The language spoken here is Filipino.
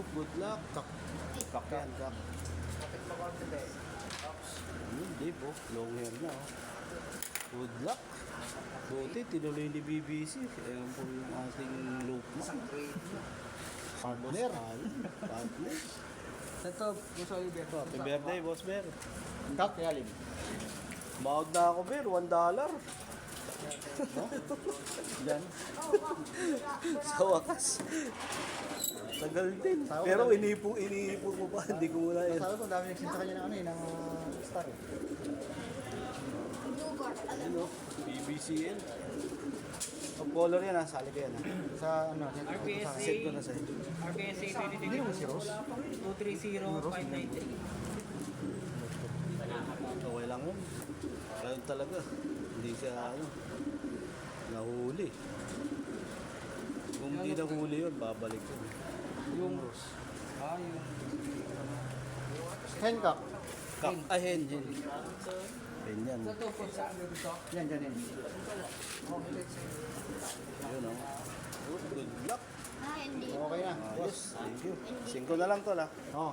Oh, good luck. Kak. Kak yan, kak. Kapit mo konti ba eh. Hindi po. Long hair na, oh. Good luck. Buti, tinuloy ni BBC. Ayan po yung ating loop mo. Isang grade. Partner. Partner. Ito, Boss Oliver. Happy birthday, Boss Bear. Kak, yalim. Mahod na ako, Bear. $1. Diyan. Sa wakas. Tagal din. Pero iniipon mo pa. Hindi ko muna yan. Sabi ko, dami nagsinta kanya ng ano eh, ng star eh. Ano? BBCN. Ang color yan, ha? Sali ko yan, ha? Sa ano, RPSA. Set ko na sa'yo. RPSA Hindi mo si Rose. 230593. Okay lang yun. Ganun talaga. Hindi siya, nahuli. Kung hindi nahuli yun, babalik yun. Yung yung Hancock. Kak, hen. Hen yan. ito po sa Yan, dyan yan. Yun, oh. Good luck. Okay na. Ayos. Thank you. 5 na lang to, ha? Oh.